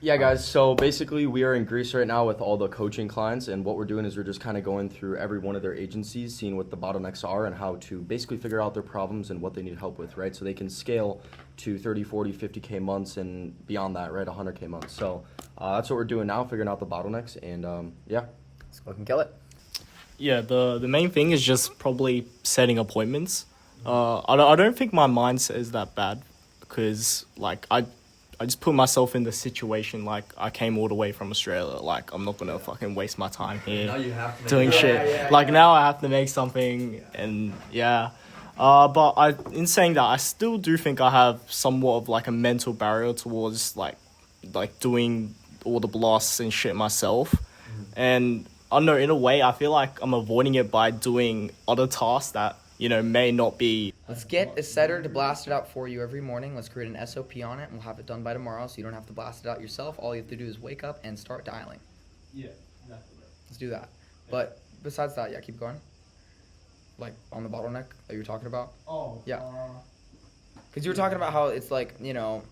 Yeah, guys, so basically we are in Greece right now with all the coaching clients, and what we're doing is we're just kind of going through every one of their agencies, seeing what the bottlenecks are and how to basically figure out their problems and what they need help with, right? So they can scale to 30, 40, 50K months and beyond that, right? 100K months. So that's what we're doing now, figuring out the bottlenecks, and yeah. Let's fucking kill it. Yeah, the main thing is just probably setting appointments. I don't think my mindset is that bad because, like, I just put myself in the situation, like, I came all the way from Australia. Like, I'm not going to fucking waste my time here Now you have to doing shit. Now I have to make something, and yeah. But in saying that, I still do think I have somewhat of, like, a mental barrier towards, like doing all the blasts and shit myself. And I don't know, in a way, I feel like I'm avoiding it by doing other tasks that, may not be. Let's get a setter to blast it out for you every morning. Let's create an SOP on it, and we'll have it done by tomorrow, so you don't have to blast it out yourself. All you have to do is wake up and start dialing. Yeah, definitely. Let's do that. But besides that, yeah, keep going. Like, on the bottleneck that you were talking about? Oh. Yeah. Because you were talking about how it's like, you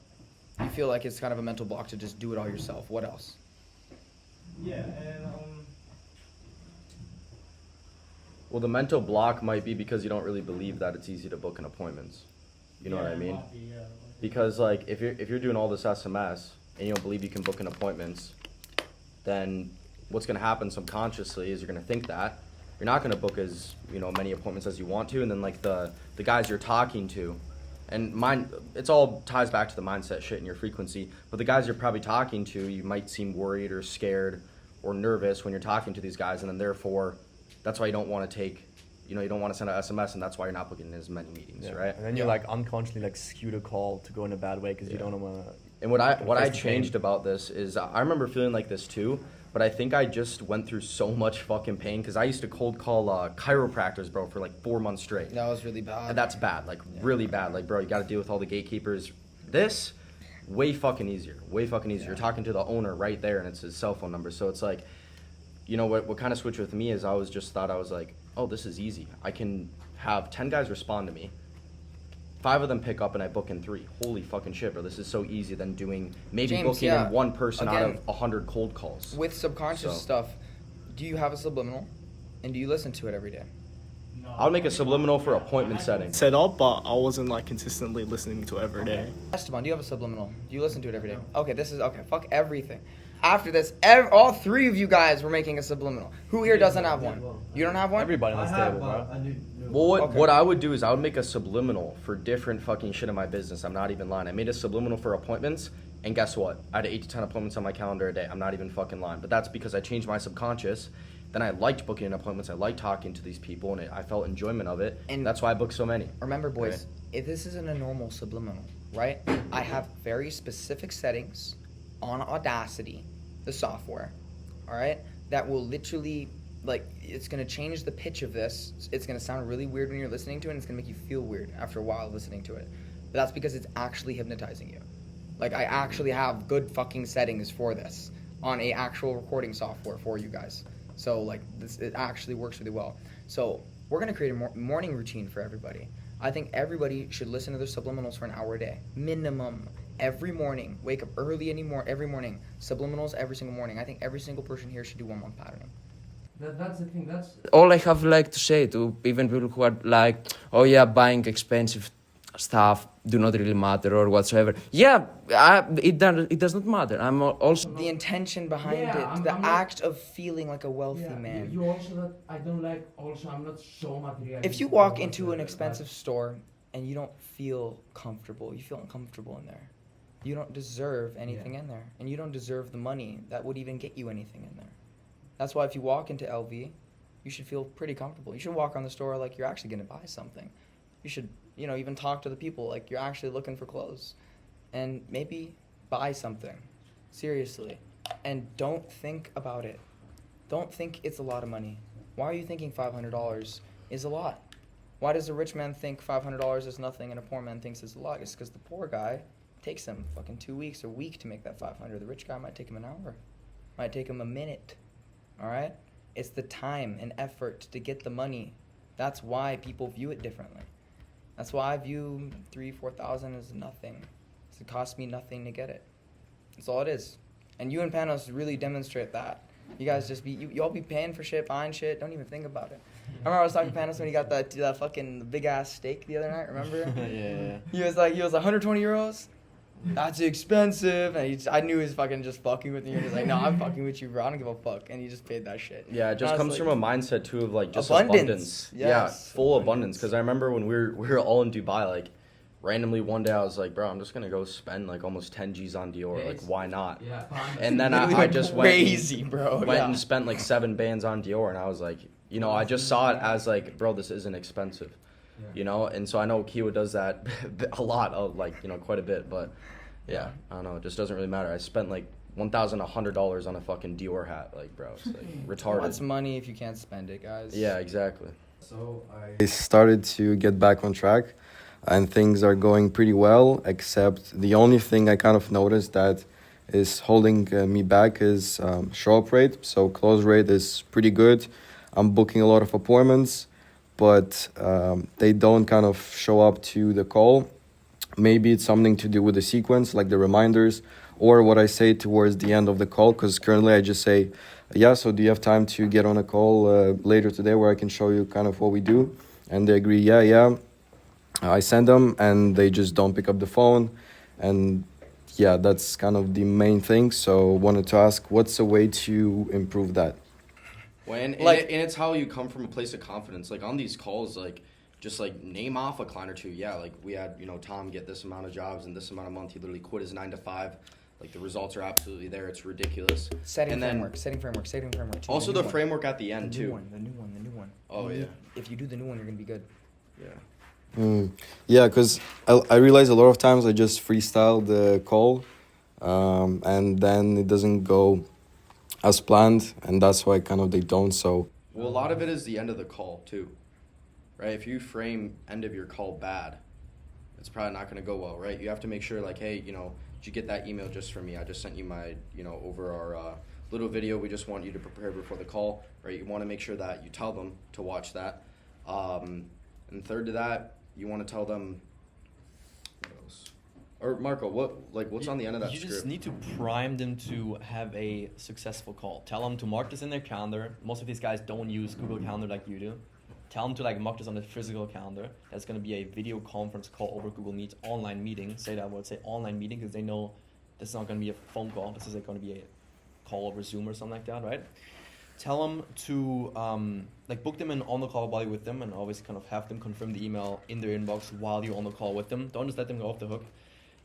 feel like it's kind of a mental block to just do it all yourself. What else? Yeah, and Well, the mental block might be because you don't really believe that it's easy to book an appointments. You know what I mean? Because like if you're doing all this SMS and you don't believe you can book an appointments, then what's gonna happen subconsciously is you're gonna think that you're not gonna book as many appointments as you want to, and then like the guys you're talking to, and it's all ties back to the mindset shit and your frequency. But the guys you're probably talking to, you might seem worried or scared or nervous when you're talking to these guys, and then therefore that's why you don't want to take, you don't want to send an SMS, and that's why you're not booking as many meetings, right? And then you like unconsciously like skew the call to go in a bad way because you don't want to. And what I changed about this is I remember feeling like this too, but I think I just went through so much fucking pain because I used to cold call chiropractors, bro, for like 4 months straight. That was really bad. And that's bad, like really bad. Like, bro, you got to deal with all the gatekeepers. This, way fucking easier. You're talking to the owner right there, and it's his cell phone number. So it's like, what kind of switched with me is I was like, oh, this is easy. I can have 10 guys respond to me. 5 of them pick up and I book in 3. Holy fucking shit, bro. This is so easy than doing James, booking in one person Again, out of 100 cold calls. With subconscious stuff, do you have a subliminal? And do you listen to it every day? I would make a subliminal for appointment setting. Set up, but I wasn't like consistently listening to it every day. Esteban, do you have a subliminal? Do you listen to it every day? Okay, fuck everything. After this, all 3 of you guys were making a subliminal. Who here doesn't have one? You don't have one? Everybody on this table, bro. Well, what I would do is I would make a subliminal for different fucking shit in my business. I'm not even lying. I made a subliminal for appointments, and guess what? I had 8 to 10 appointments on my calendar a day. I'm not even fucking lying. But that's because I changed my subconscious. Then I liked booking appointments. I liked talking to these people, and I felt enjoyment of it. And that's why I booked so many. Remember, boys, if this isn't a normal subliminal, right? I have very specific settings on Audacity, the software, all right, that will literally, like, it's going to change the pitch of this. It's going to sound really weird when you're listening to it, and it's going to make you feel weird after a while listening to it. But that's because it's actually hypnotizing you. Like, I actually have good fucking settings for this on a actual recording software for you guys. So, like, it actually works really well. So, we're going to create a morning routine for everybody. I think everybody should listen to their subliminals for an hour a day. Minimum. Every morning. Wake up early every morning. Subliminals every single morning. I think every single person here should do 1 month patterning. That's the thing. That's all I have like to say to even people who are like, oh yeah, buying expensive stuff do not really matter or whatsoever. Yeah, it does not matter. I'm also the intention behind it, the act of feeling like a wealthy man. You also I don't like. Also, I'm not so materialistic. If you walk into an expensive store and you don't feel comfortable, you feel uncomfortable in there. You don't deserve anything in there, and you don't deserve the money that would even get you anything in there. That's why if you walk into LV, you should feel pretty comfortable. You should walk on the store like you're actually going to buy something. You should, even talk to the people like you're actually looking for clothes, and maybe buy something, seriously. And don't think about it. Don't think it's a lot of money. Why are you thinking $500 is a lot? Why does a rich man think $500 is nothing and a poor man thinks it's a lot? It's because the poor guy takes him fucking 2 weeks or a week to make that 500. The rich guy might take him an hour, might take him a minute. All right? It's the time and effort to get the money. That's why people view it differently. That's why I view 3,000-4,000 as nothing. It costs me nothing to get it. That's all it is. And you and Panos really demonstrate that. You guys just you all be paying for shit, buying shit, don't even think about it. I remember I was talking to Panos when he got that fucking big ass steak the other night, remember? Yeah. He was 120 euros? That's expensive. And I knew he was fucking just fucking with me. He was like, no, I'm fucking with you, bro. I don't give a fuck. And he just paid that shit. Yeah, it just And I was comes from a mindset too of like just Abundance. abundance. Yes. Yeah, full abundance. Because I remember when we were all in Dubai, like randomly one day I was like, bro, I'm just gonna go spend like almost 10 G's on Dior. Like, why not? Yeah. And then Literally I just went crazy, bro. went and spent like 7 bands on Dior, and I was like, you know, I just saw it as like, bro, this isn't expensive, you know. And so I know Kiwa does that a lot, of like, you know, quite a bit, but yeah, I don't know, it just doesn't really matter. I spent like $1,100 on a fucking Dior hat, like, bro, it's like retarded. What's money if you can't spend it, guys? Yeah, exactly. So I started to get back on track, and things are going pretty well, except the only thing I kind of noticed that is holding me back is show-up rate. So close rate is pretty good. I'm booking a lot of appointments, but they don't kind of show up to the call. Maybe it's something to do with the sequence, like the reminders, or what I say towards the end of the call, because currently I just say, yeah, so do you have time to get on a call later today where I can show you kind of what we do? And they agree, yeah. I send them and they just don't pick up the phone. And yeah, that's kind of the main thing. So wanted to ask, what's a way to improve that? Well, and it's how you come from a place of confidence. Like on these calls, like just like name off a client or two. Yeah, like we had, you know, Tom get this amount of jobs in this amount of month. He literally quit his 9 to 5. Like the results are absolutely there. It's ridiculous. Setting framework. Too. Also the framework at the end the too. New one. Oh yeah. If you do the new one, you're gonna be good. Yeah. Yeah, because I realize a lot of times I just freestyle the call, and then it doesn't go as planned, and that's why kind of they don't. So Well, a lot of it is the end of the call too, right? If you frame end of your call bad, it's probably not going to go well, right? You have to make sure like, hey, you know, did you get that email just from me? I just sent you my, you know, over our little video. We just want you to prepare before the call, right? You want to make sure that you tell them to watch that. And third to that, you want to tell them, what else? Or Marco, what's on the end of that You script? just need to prime them to have a successful call. Tell them to mark this in their calendar. Most of these guys don't use Google Calendar like you do. Tell them to like mark this on the physical calendar. That's going to be a video conference call over Google Meet, online meeting. Say that I would say online meeting because they know this is not going to be a phone call. This is like going to be a call over Zoom or something like that, right? Tell them to like book them in on the call while you're with them, and always kind of have them confirm the email in their inbox while you're on the call with them. Don't just let them go off the hook.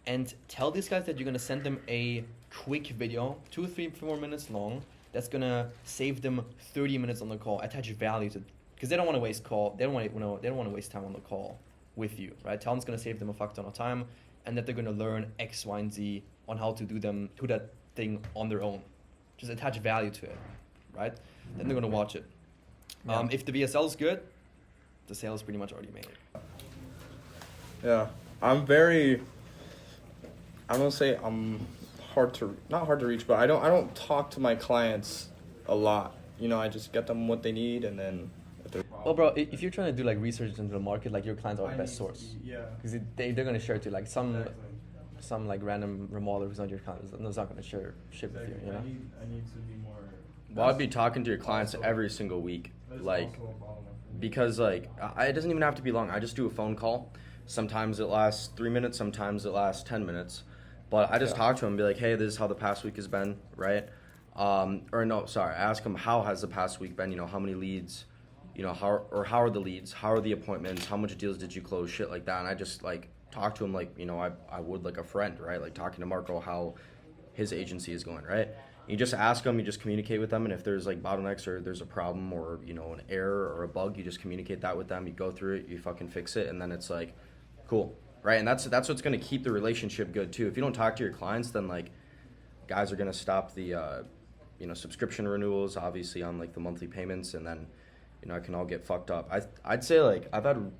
And tell these guys that you're going to send them a quick video, 2, 3, 4 minutes long. That's going to save them 30 minutes on the call. Attach value to, because they don't want to waste call. They don't want to waste time on the call with you, right? Tell them it's going to save them a fuck ton of time, and that they're going to learn X, Y, and Z on how to do that thing on their own. Just attach value to it, right? Then they're going to watch it. Yeah. If the VSL is good, the sale is pretty much already made. Yeah, I'm gonna say I'm not hard to reach, but I don't talk to my clients a lot. You know, I just get them what they need, and then if they're Well, bro, if you're trying to do like research into the market, like your clients are the best source. Yeah. Because they're gonna share to like some like random remodeler who's not your client is not gonna share shit with you. You know. I need to be more. Well, I'd be talking to your clients every single week, like, because like it doesn't even have to be long. I just do a phone call. Sometimes it lasts 3 minutes, sometimes it lasts 10 minutes. But I just talk to them and be like, hey, this is how the past week has been, right? I ask them, how has the past week been? You know, how many leads, you know, how are the leads? How are the appointments? How much deals did you close? Shit like that. And I just like talk to them like, you know, I would like a friend, right? Like talking to Marco, how his agency is going, right? You just ask them, you just communicate with them, and if there's like bottlenecks or there's a problem or, you know, an error or a bug, you just communicate that with them. You go through it, you fucking fix it, and then it's like, cool, right? And that's what's gonna keep the relationship good too. If you don't talk to your clients, then like guys are gonna stop the subscription renewals, obviously on like the monthly payments, and then, you know, it can all get fucked up. I'd say like I've had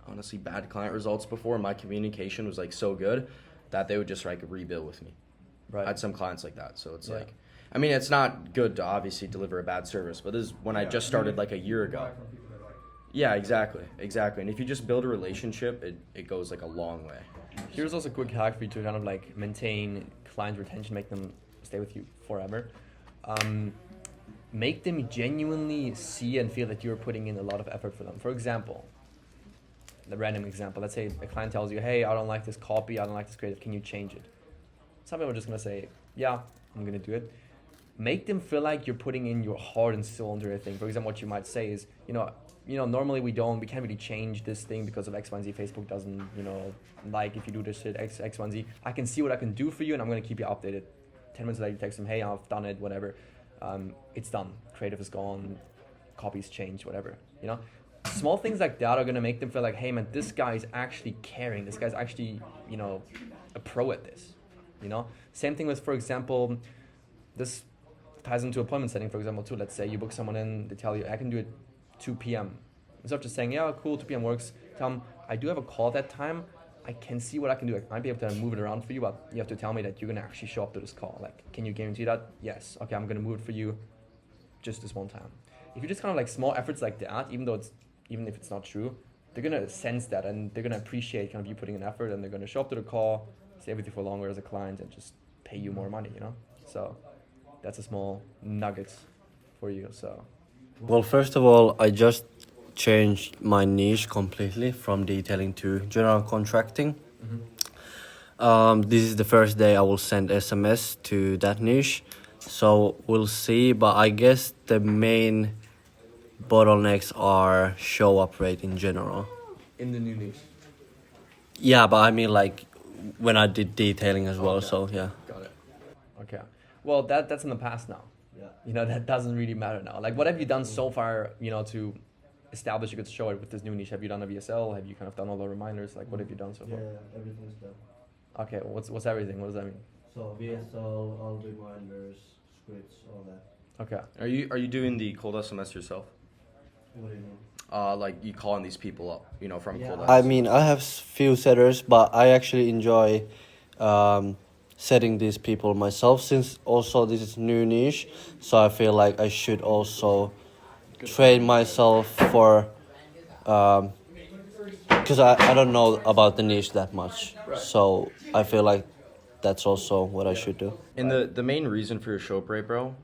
honestly bad client results before. My communication was like so good that they would just like rebill with me. Right. I had some clients like that, so it's like, I mean, it's not good to obviously deliver a bad service, but this is when I just started like a year ago. Yeah, exactly. And if you just build a relationship, it goes like a long way. Here's also a quick hack for you to kind of like maintain client retention, make them stay with you forever. Make them genuinely see and feel that you're putting in a lot of effort for them. For example, the random example, let's say a client tells you, hey, I don't like this copy, I don't like this creative, can you change it? Some people are just gonna say, yeah, I'm gonna do it. Make them feel like you're putting in your heart and soul into their thing. For example, what you might say is, normally we can't really change this thing because of X, Y, and Z. Facebook doesn't, like if you do this shit, X, Y, and Z. I can see what I can do for you and I'm gonna keep you updated. 10 minutes later, you text them, hey, I've done it, whatever. It's done. Creative is gone, copies changed, whatever, Small things like that are gonna make them feel like, hey man, this guy is actually caring. This guy's actually, a pro at this, Same thing with, for example, this ties into appointment setting, for example, too. Let's say you book someone in, they tell you, I can do it 2 p.m. Instead of just saying, yeah, cool, 2 p.m. works, tell them, I do have a call that time. I can see what I can do. I might be able to move it around for you, but you have to tell me that you're gonna actually show up to this call. Like, can you guarantee that? Yes. Okay, I'm gonna move it for you just this one time. If you just kind of like small efforts like that, even if it's not true, they're gonna sense that and they're gonna appreciate kind of you putting an effort, and they're gonna show up to the call, stay with you for longer as a client, and just pay you more money, So that's a small nugget for you. So Well, first of all, I just changed my niche completely from detailing to general contracting. This is the first day I will send SMS to that niche, so we'll see. But I guess the main bottlenecks are show up rate in general. in the new niche. Yeah, but I mean like when I did detailing as well. Okay. So yeah. Got it. Okay. Well, that's in the past now. Yeah. That doesn't really matter now. Like, what have you done so far, to establish a good show with this new niche? Have you done a VSL? Have you kind of done all the reminders? Like, what have you done so far? Everything's done. Okay, what's everything? What does that mean? So VSL, all reminders, scripts, all that. Okay. Are you doing the cold SMS yourself? What do you mean? Like you calling these people up, from cold I SMS? mean, I have few setters, but I actually enjoy setting these people myself, since also this is new niche. So I feel like I should also train myself for, because I don't know about the niche that much. Right. So I feel like that's also what I should do. And the main reason for your show up rate, bro,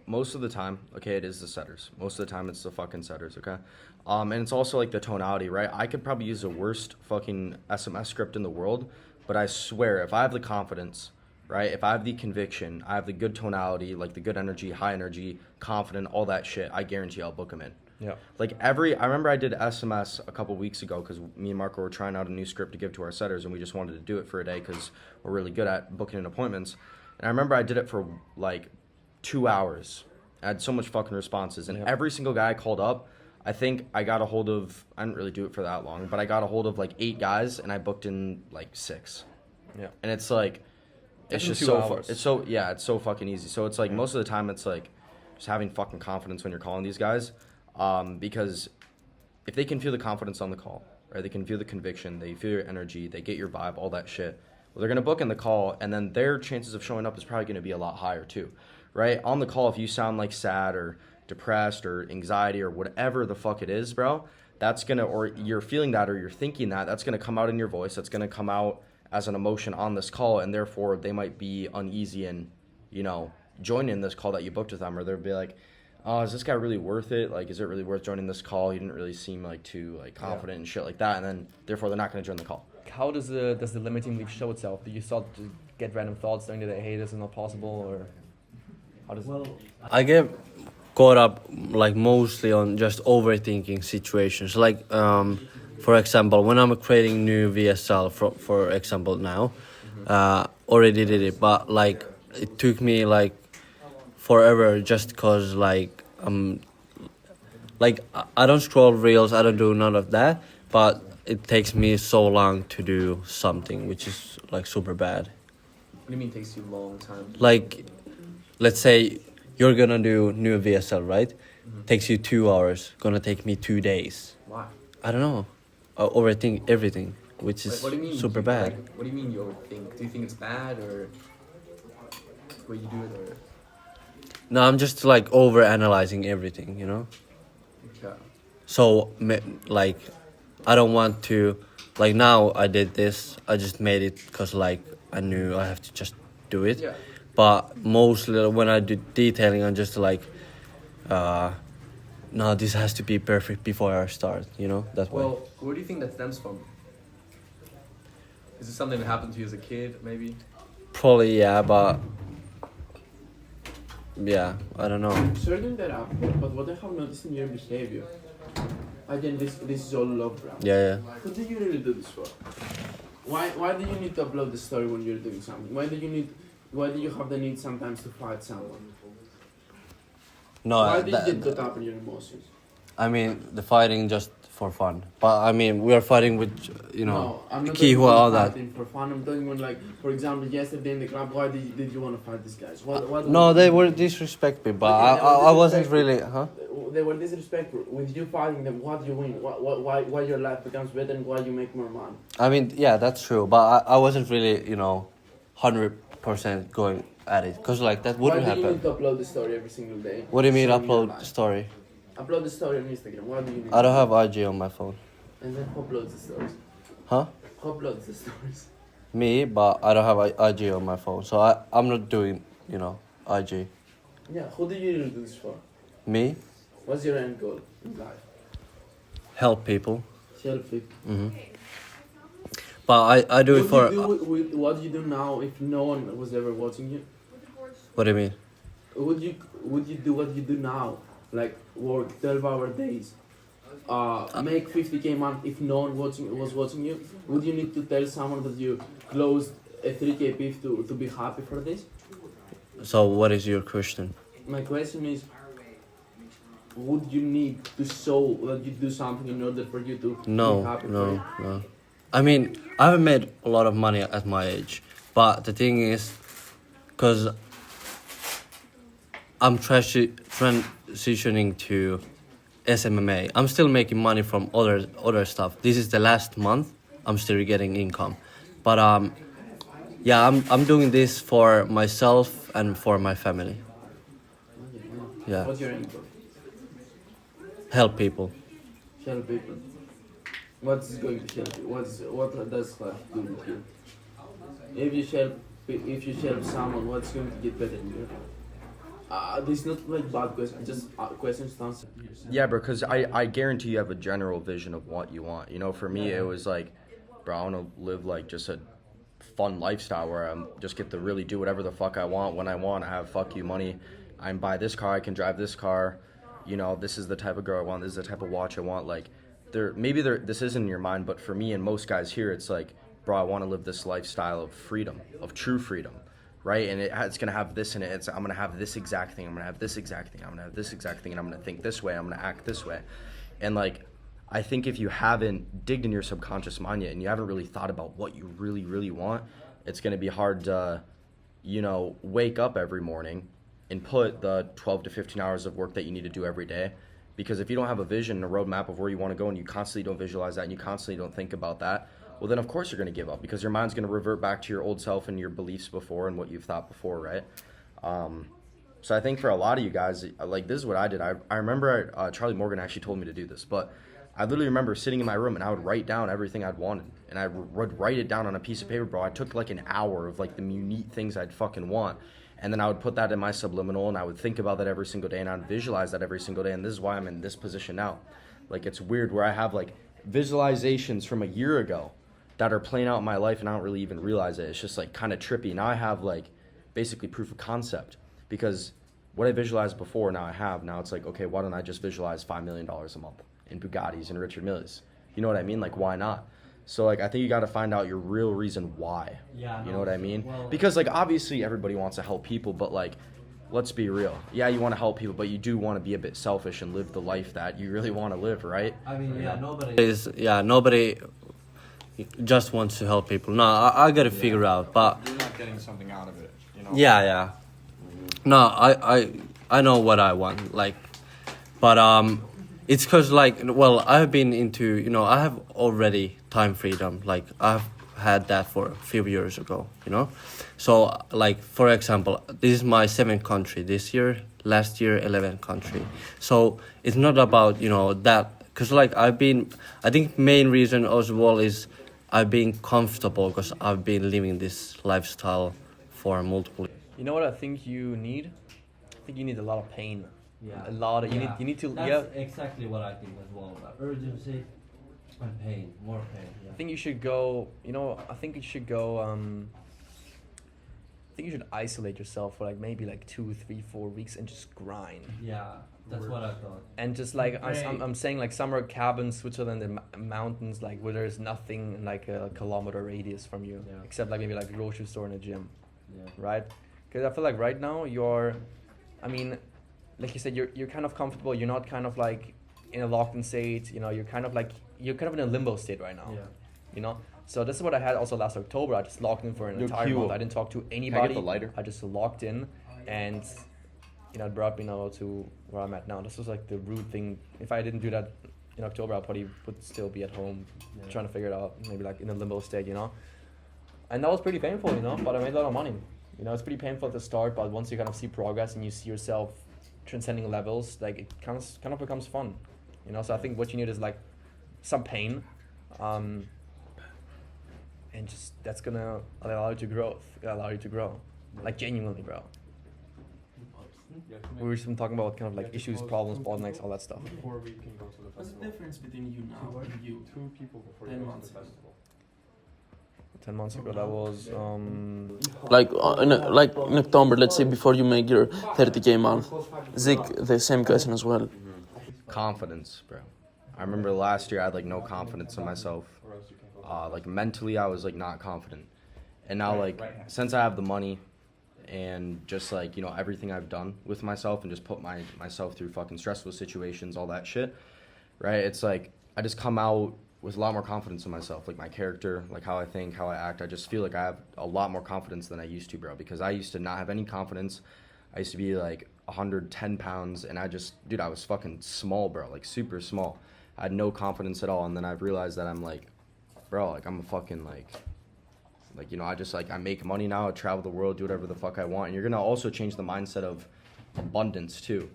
most of the time, okay, it is the setters. Most of the time, it's the fucking setters, okay? And it's also like the tonality, right? I could probably use the worst fucking SMS script in the world, but I swear, if I have the confidence, right? If I have the conviction, I have the good tonality, like the good energy, high energy, confident, all that shit, I guarantee I'll book them in. Yeah. Like I remember I did SMS a couple weeks ago because me and Marco were trying out a new script to give to our setters, and we just wanted to do it for a day because we're really good at booking in appointments. And I remember I did it for like 2 hours. I had so much fucking responses, and every single guy I called up, I think I got a hold of, I didn't really do it for that long, but I got a hold of like 8 guys, and I booked in like 6. Yeah. And it's like, it's That's in just 2 so, hours. it's so fucking easy. So it's like most of the time it's like just having fucking confidence when you're calling these guys. Because if they can feel the confidence on the call, right, they can feel the conviction, they feel your energy, they get your vibe, all that shit, well, they're going to book in the call, and then their chances of showing up is probably going to be a lot higher too, right? On the call, if you sound like sad or depressed or anxiety or whatever the fuck it is, bro, that's going to, or you're feeling that or you're thinking that, that's going to come out in your voice, that's going to come out as an emotion on this call, and therefore they might be uneasy in, joining this call that you booked with them, or they'll be like, oh, is this guy really worth it? Like, is it really worth joining this call? He didn't really seem like too confident and shit like that, and then therefore they're not going to join the call. How does the limiting belief show itself? Do you start to get random thoughts during the day, hey, this is not possible, or how does I get caught up like mostly on just overthinking situations. Like, for example, when I'm creating new VSL, for example now, already did it, but like it took me like forever just cause like I don't scroll reels, I don't do none of that, but it takes me so long to do something, which is like super bad. What do you mean takes you a long time? Like, let's say you're gonna do new VSL, right? Takes you 2 hours, gonna take me 2 days. Why? I don't know. I overthink everything, which is What do you mean? super bad. What do you mean you overthink? Do you think it's bad, or the way you do it, or? No, I'm just like over analyzing everything, Okay. So like, I don't want to, like now I did this, I just made it because like I knew I have to just do it. Yeah. but mostly when I do detailing, I'm just like, no, this has to be perfect before I start. You know, that way. Well, where do you think that stems from? Is it something that happened to you as a kid, maybe? Probably yeah, but yeah, I don't know. Certain that up, but what I have noticed in your behavior, again, this is all love, bro. Yeah, Who do you really do this for? Why do you need to upload the story when you're doing something? Why do you have the need sometimes to fight someone? no. Why do you get caught up in your emotions? I mean, the fighting just for fun, but I mean, we are fighting with No, I'm not key talking who all about that. fighting for fun. I'm talking when, like, for example, yesterday in the club, why did you want to fight these guys? What No, they were disrespect me, but Okay, they were I wasn't disrespectful. really, They were disrespectful. With you fighting them, what do you win? Why your life becomes better and why you make more money? I mean, yeah, that's true, but I wasn't really, 100% going at it, cause like that wouldn't Why do you happen. need to upload the story every single day? What do you mean Showing your upload life? story? Upload the story on Instagram. Why do you need I don't have IG on my phone. And then who uploads the stories? Huh? Who uploads the stories? Me, but I don't have IG on my phone, so I'm not doing, IG. Yeah, who do you really do this for? Me, What's your end goal in life? help people. Help people. Hmm. But I do it for. What do you do now if no one was ever watching you? What do you mean? Would you do what you do now? Like work 12-hour days, make 50K a month if no one was watching you? Would you need to tell someone that you closed a 3K PIF to be happy for this? So what is your question? My question is, would you need to show that you do something in order for you to be No, happy for no, it? no. I mean, I haven't made a lot of money at my age, but the thing is, cause I'm transitioning to SMMA. I'm still making money from other stuff. This is the last month. I'm still getting income, but yeah, I'm doing this for myself and for my family. Yeah, What's your end goal? help people. Help people. What's going to help you? What does life do with you? If you help someone, what's going to get better to you? This is not like bad questions, just questions to answer. Yeah, bro, because I guarantee you have a general vision of what you want. For me, it was like, bro, I want to live like just a fun lifestyle where I just get to really do whatever the fuck I want when I want. I have fuck you money. I can buy this car, I can drive this car. This is the type of girl I want. This is the type of watch I want. Like, this isn't in your mind, but for me and most guys here, it's like, bro, I want to live this lifestyle of freedom, of true freedom. Right, and it's gonna have this in it. I'm gonna have this exact thing. I'm gonna have this exact thing. I'm gonna have this exact thing, and I'm gonna think this way. I'm gonna act this way, and like, I think if you haven't digged in your subconscious mind yet, and you haven't really thought about what you really, really want, it's gonna be hard to, wake up every morning and put the 12 to 15 hours of work that you need to do every day, because if you don't have a vision and a roadmap of where you want to go, and you constantly don't visualize that, and you constantly don't think about that, well, then of course you're going to give up, because your mind's going to revert back to your old self and your beliefs before and what you've thought before, right? So I think for a lot of you guys, like, this is what I did. I remember Charlie Morgan actually told me to do this, but I literally remember sitting in my room and I would write down everything I'd wanted. And I would write it down on a piece of paper, bro. I took like an hour of like the minute things I'd fucking want. And then I would put that in my subliminal, and I would think about that every single day, and I'd visualize that every single day. And this is why I'm in this position now. Like, it's weird where I have like visualizations from a year ago that are playing out in my life, and I don't really even realize it. It's just like kind of trippy. Now I have like basically proof of concept, because what I visualized before, now I have. Now it's like, okay, why don't I just visualize $5 million a month in Bugattis and Richard Milles? You know what I mean? Like, why not? So like, I think you got to find out your real reason why. Yeah. You know what I mean? Because like, obviously everybody wants to help people, but like, let's be real. Yeah, you want to help people, but you do want to be a bit selfish and live the life that you really want to live, right? I mean, Nobody just wants to help people. No, I gotta figure out, but You're not getting something out of it, yeah. No, I know what I want, like, but it's cause like, well, I've been into, I have already time freedom, like I've had that for a few years ago, so like, for example, this is my 7th country this year, last year 11th country, so it's not about that, because like I think main reason as well is I've been comfortable because I've been living this lifestyle for multiple years. You know what I think you need? I think you need a lot of pain. Yeah. A lot of you need to That's exactly what I think as well. Urgency and pain, more pain. Yeah. I think you should go. You know, I think you should go. I think you should isolate yourself for like maybe like 2, 3, 4 weeks and just grind. Yeah, that's what I thought. And just like I'm saying, like summer cabin, Switzerland, and mountains, like where there's nothing in like a kilometer radius from you, Yeah. except like maybe like a grocery store and a gym, Yeah. right? Because I feel like right now I mean, like you said, you're kind of comfortable. You're not kind of like in a locked-in state. You know, you're kind of in a limbo state right now. Yeah. You know. So this is what I had also last October. I just locked in for an Yo, entire Q. month. I didn't talk to Can anybody. I get the lighter? I just locked in, and you know, it brought me now to where I'm at now. This was like the rude thing. If I didn't do that in October, I probably would still be at home Yeah. trying to figure it out. Maybe like in a limbo state, you know. And that was pretty painful, you know. But I made a lot of money. You know, it's pretty painful at the start, but once you kind of see progress and you see yourself transcending levels, like it kind of becomes fun. You know. So I think what you need is like some pain. And just that's gonna allow you to grow, like genuinely grow. We were just talking about kind of like issues, problems, bottlenecks, all that stuff. Before we can go to the What's the festival. difference between you now and you? 2 people before 10 you go to months the ago. festival. 10 months ago, that was Like in October, let's say before you make your 30K month. Zeke, the same question as well. Confidence, bro. I remember last year I had like no confidence in myself. Or else you can go. Like mentally I was like not confident. And now like since I have the money and just like, you know, everything I've done with myself and just put myself through fucking stressful situations, all that shit, right? It's like I just come out with a lot more confidence in myself, like my character, like how I think, how I act. I just feel like I have a lot more confidence than I used to, bro, because I used to not have any confidence. I used to be like 110 pounds and I was fucking small, bro, like super small. I had no confidence at all. And then I've realized that I'm like, bro, like I'm a fucking like, you know, I make money now, I travel the world, do whatever the fuck I want. And you're gonna also change the mindset of abundance too.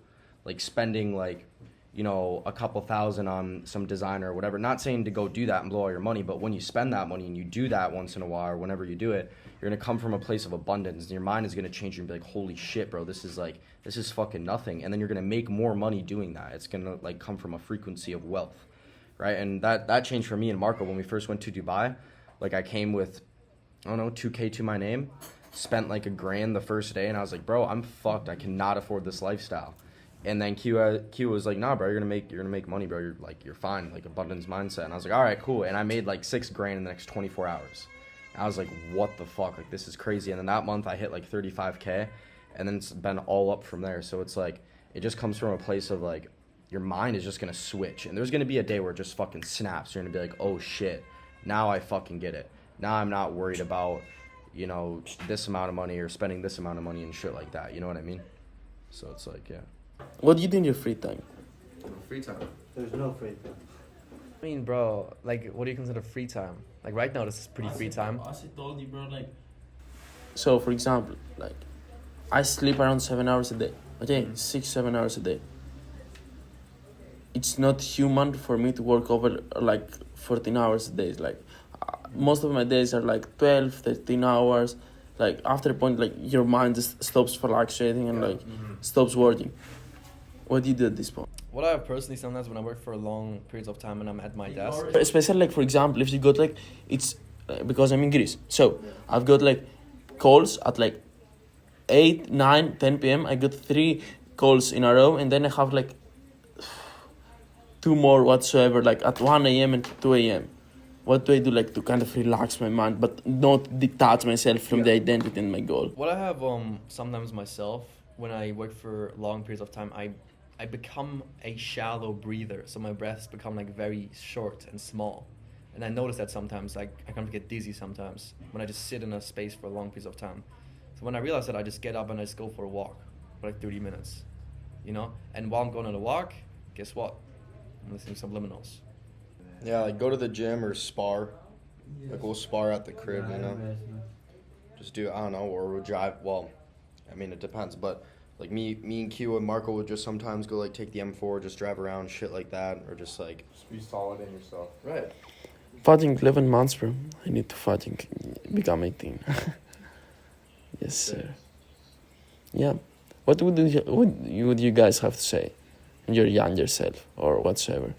Like spending like, you know, a couple thousand on some designer or whatever. Not saying to go do that and blow all your money, but when you spend that money and you do that once in a while or whenever you do it, you're gonna come from a place of abundance and your mind is gonna change and be like, holy shit, bro, this is fucking nothing. And then you're gonna make more money doing that. It's gonna like come from a frequency of wealth, right? And that changed for me and Marco when we first went to Dubai. Like I came with, I don't know, 2K to my name, spent like $1,000 the first day, and I was like, bro, I'm fucked. I cannot afford this lifestyle. And then Q was like, nah, bro, you're gonna make money, bro. You're fine, like abundance mindset. And I was like, all right, cool. And I made like $6,000 in the next 24 hours. And I was like, what the fuck? Like this is crazy. And then that month I hit like 35K, and then it's been all up from there. So it's like it just comes from a place of like your mind is just gonna switch, and there's gonna be a day where it just fucking snaps. You're gonna be like, oh shit, now I fucking get it. Now I'm not worried about, you know, this amount of money or spending this amount of money and shit like that. You know what I mean? So it's like, yeah. What do you do in your free time? Free time. There's no free time. I mean, bro, like, what do you consider free time? Like, right now, this is pretty free time. As I told you, bro, like, So, for example, like, I sleep around 7 hours a day. Okay, 6-7 hours a day. It's not human for me to work over like 14 hours a day. Like, most of my days are like 12, 13 hours. Like, after a point, like, your mind just stops fluctuating and like stops working. What do you do at this point? What I have personally sometimes when I work for long periods of time and I'm at my desk. Especially like, for example, if you got like, it's because I'm in Greece. So I've got like calls at like 8, 9, 10 p.m. I got 3 calls in a row, and then I have like 2 more whatsoever, like at 1 a.m. and 2 a.m. What do I do, like, to kind of relax my mind, but not detach myself from the identity and my goal? What I have sometimes myself, when I work for long periods of time, I become a shallow breather. So my breaths become like very short and small. And I notice that sometimes, like, I kind of get dizzy sometimes when I just sit in a space for long periods of time. So when I realize that, I just get up and I just go for a walk for like 30 minutes, you know? And while I'm going on a walk, guess what? I'm listening to subliminals. Yeah, like go to the gym or spar. Like we'll spar at the crib, you know. Just do, I don't know, or we'll drive. Well, I mean it depends, but like me and Q and Marco would just sometimes go like take the M4, just drive around, shit like that, or just like. Just be solid in yourself. Right. Fighting 11 months, bro. I need to fighting become 18. Yes, sir. Yeah. What would you guys have to say? Your younger self or whatsoever.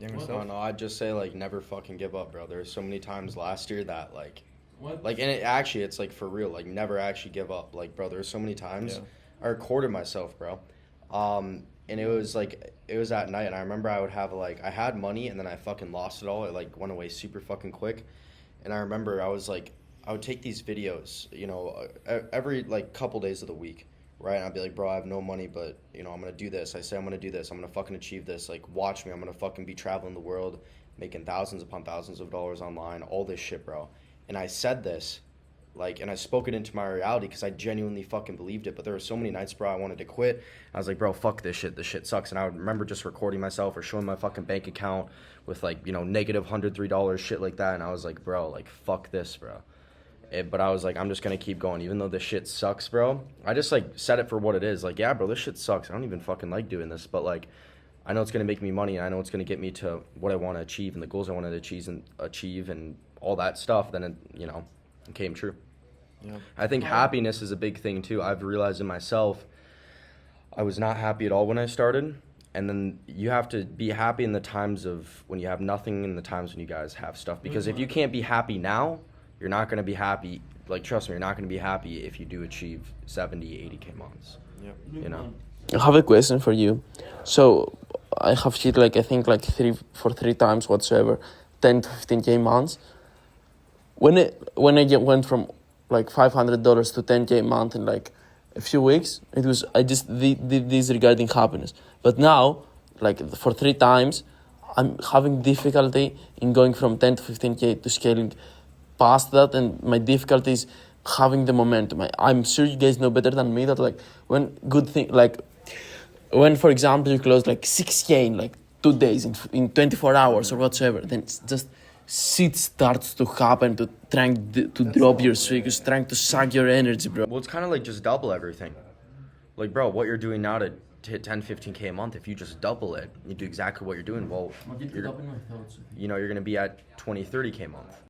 No, I'd just say like never fucking give up, bro. There's so many times last year that What? like, and it's like for real, like never actually give up. Like, bro, there's so many times I recorded myself, bro. And it was at night, and I remember I would have like, I had money and then I fucking lost it all. It like went away super fucking quick. And I remember I would take these videos, you know, every like couple days of the week. Right, and I'd be like, bro, I have no money, but, you know, I'm going to do this. I say I'm going to do this. I'm going to fucking achieve this. Like, watch me. I'm going to fucking be traveling the world, making thousands upon thousands of dollars online, all this shit, bro. And I said this, like, and I spoke it into my reality because I genuinely fucking believed it. But there were so many nights, bro, I wanted to quit. I was like, bro, fuck this shit. This shit sucks. And I would remember just recording myself or showing my fucking bank account with, like, you know, negative $103, shit like that. And I was like, bro, like, fuck this, bro. But I was like, I'm just going to keep going. Even though this shit sucks, bro. I just, like, said it for what it is. Like, yeah, bro, this shit sucks. I don't even fucking like doing this. But, like, I know it's going to make me money. And I know it's going to get me to what I want to achieve and the goals I want to achieve and all that stuff. Then, it came true. Yeah. I think happiness is a big thing, too. I've realized in myself, I was not happy at all when I started. And then you have to be happy in the times of when you have nothing and the times when you guys have stuff. Because if you can't be happy now, you're not going to be happy. Like, trust me, you're not going to be happy if you do achieve 70, 80K months. Yeah. You know? I have a question for you. So I have hit like I think like three times whatsoever, 10 to 15K months. When I went from like $500 to 10K a month in like a few weeks, it was I just did this regarding happiness. But now, like for 3 times, I'm having difficulty in going from 10 to 15K to scaling past that, and my difficulty is having the momentum. I'm sure you guys know better than me that like when for example you close like 6K in like 2 days in 24 hours or whatsoever, then it's just shit starts to happen to trying to drop your streak, trying to suck your energy, bro. Well, it's kind of like just double everything. Like, bro, what you're doing now to hit 10, 15K a month, if you just double it, you do exactly what you're doing, well, you're going to be at 20, 30K a month.